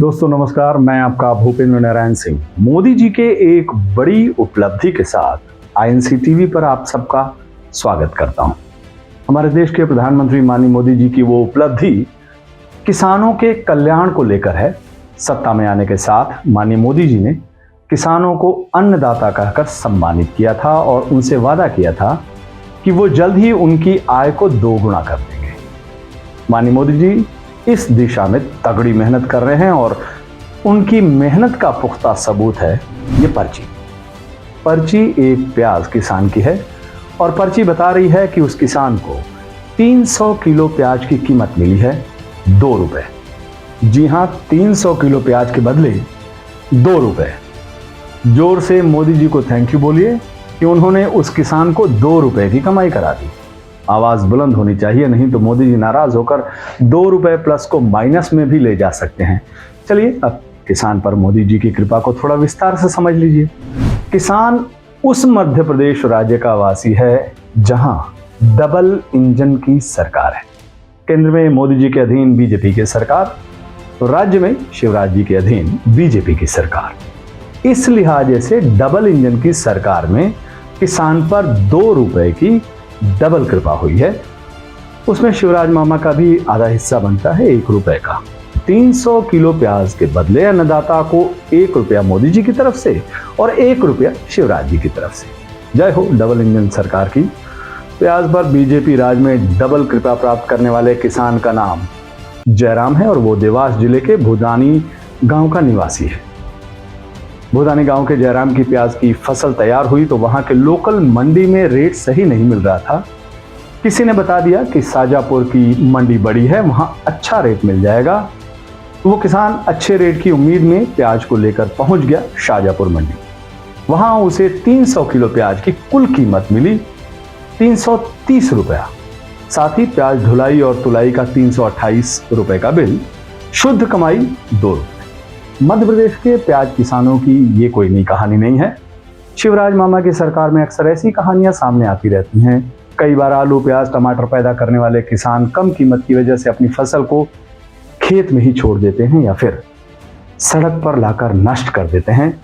दोस्तों नमस्कार, मैं आपका भूपेंद्र नारायण सिंह। मोदी जी के एक बड़ी उपलब्धि के साथ आईएनसी टीवी पर आप सबका स्वागत करता हूं। हमारे देश के प्रधानमंत्री माननीय मोदी जी की वो उपलब्धि किसानों के कल्याण को लेकर है। सत्ता में आने के साथ माननीय मोदी जी ने किसानों को अन्नदाता कहकर सम्मानित किया था और उनसे वादा किया था कि वो जल्द ही उनकी आय को दोगुना कर देंगे। माननीय मोदी जी इस दिशा में तगड़ी मेहनत कर रहे हैं और उनकी मेहनत का पुख्ता सबूत है ये पर्ची एक प्याज किसान की है और पर्ची बता रही है कि उस किसान को 300 किलो प्याज की कीमत मिली है 2 रुपए। जी हां, 300 किलो प्याज के बदले 2 रुपए। जोर से मोदी जी को थैंक यू बोलिए कि उन्होंने उस किसान को 2 रुपए की कमाई करा दी। आवाज बुलंद होनी चाहिए, नहीं तो मोदी जी नाराज होकर 2 रुपए प्लस को माइनस में भी ले जा सकते हैं। चलिए अब किसान पर मोदी जी की कृपा को थोड़ा विस्तार से समझ लीजिए। किसान उस मध्य प्रदेश राज्य का वासी है जहां डबल इंजन की सरकार है। केंद्र में मोदी जी के अधीन बीजेपी की सरकार, राज्य में शिवराज जी के अधीन बीजेपी की सरकार। इस लिहाजे से डबल इंजन की सरकार में किसान पर 2 रुपए की डबल कृपा हुई है। उसमें शिवराज मामा का भी आधा हिस्सा बनता है 1 रुपए का। 300 किलो प्याज के बदले अन्नदाता को 1 रुपया मोदी जी की तरफ से और 1 रुपया शिवराज जी की तरफ से। जय हो डबल इंजन सरकार की। प्याज पर बीजेपी राज में डबल कृपा प्राप्त करने वाले किसान का नाम जयराम है और वो देवास जिले के भूदानी गांव का निवासी है। भूदानी गांव के जयराम की प्याज की फसल तैयार हुई तो वहां के लोकल मंडी में रेट सही नहीं मिल रहा था। किसी ने बता दिया कि शाजापुर की मंडी बड़ी है, वहां अच्छा रेट मिल जाएगा। तो वो किसान अच्छे रेट की उम्मीद में प्याज को लेकर पहुंच गया शाजापुर मंडी। वहां उसे 300 किलो प्याज की कुल कीमत मिली 330 रुपया। साथ ही प्याज ढुलाई और तुलाई का 328 रुपए का बिल। शुद्ध कमाई 2 रुपए। मध्य प्रदेश के प्याज किसानों की ये कोई नई कहानी नहीं है। शिवराज मामा की सरकार में अक्सर ऐसी कहानियां सामने आती रहती हैं। कई बार आलू, प्याज, टमाटर पैदा करने वाले किसान कम कीमत की वजह से अपनी फसल को खेत में ही छोड़ देते हैं या फिर सड़क पर लाकर नष्ट कर देते हैं,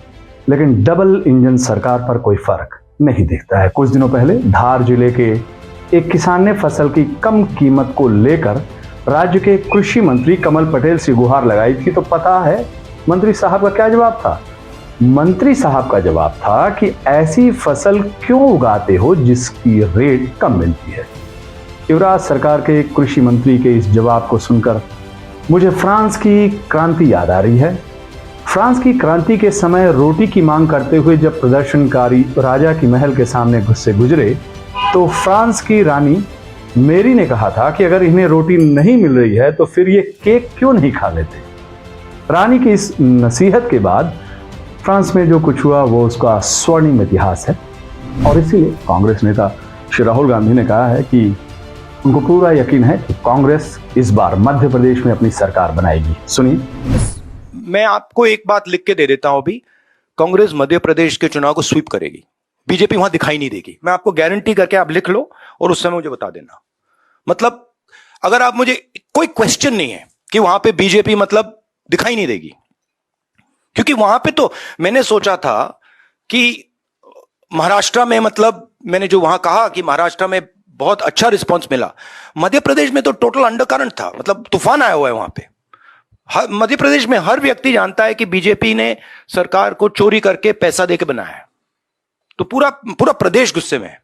लेकिन डबल इंजन सरकार पर कोई फर्क नहीं दिखता है। कुछ दिनों पहले धार जिले के एक किसान ने फसल की कम कीमत को लेकर राज्य के कृषि मंत्री कमल पटेल से गुहार लगाई थी। तो पता है मंत्री साहब का क्या जवाब था? मंत्री साहब का जवाब था कि ऐसी फसल क्यों उगाते हो जिसकी रेट कम मिलती है। युवराज सरकार के कृषि मंत्री के इस जवाब को सुनकर मुझे फ्रांस की क्रांति याद आ रही है। फ्रांस की क्रांति के समय रोटी की मांग करते हुए जब प्रदर्शनकारी राजा की महल के सामने से गुजरे तो फ्रांस की रानी मेरी ने कहा था कि अगर इन्हें रोटी नहीं मिल रही है तो फिर ये केक क्यों नहीं खा लेते। रानी की इस नसीहत के बाद फ्रांस में जो कुछ हुआ वो उसका स्वर्णिम इतिहास है और इसीलिए कांग्रेस नेता श्री राहुल गांधी ने कहा है कि उनको पूरा यकीन है कि कांग्रेस इस बार मध्य प्रदेश में अपनी सरकार बनाएगी। सुनिए, मैं आपको एक बात लिख के दे देता हूं अभी। कांग्रेस मध्य प्रदेश के चुनाव को स्वीप करेगी। बीजेपी वहां दिखाई नहीं देगी। मैं आपको गारंटी करके, आप लिख लो और उस समय मुझे बता देना। मतलब अगर आप मुझे, कोई क्वेश्चन नहीं है कि वहां पे बीजेपी मतलब दिखाई नहीं देगी, क्योंकि वहां पे तो मैंने सोचा था कि महाराष्ट्र में, मतलब मैंने जो वहां कहा कि महाराष्ट्र में बहुत अच्छा रिस्पांस मिला। मध्य प्रदेश में तो टोटल अंडरकरंट था, मतलब तूफान आया हुआ है वहां पे। मध्य प्रदेश में हर व्यक्ति जानता है कि बीजेपी ने सरकार को चोरी करके पैसा देके बनाया है। तो पूरा प्रदेश गुस्से में है।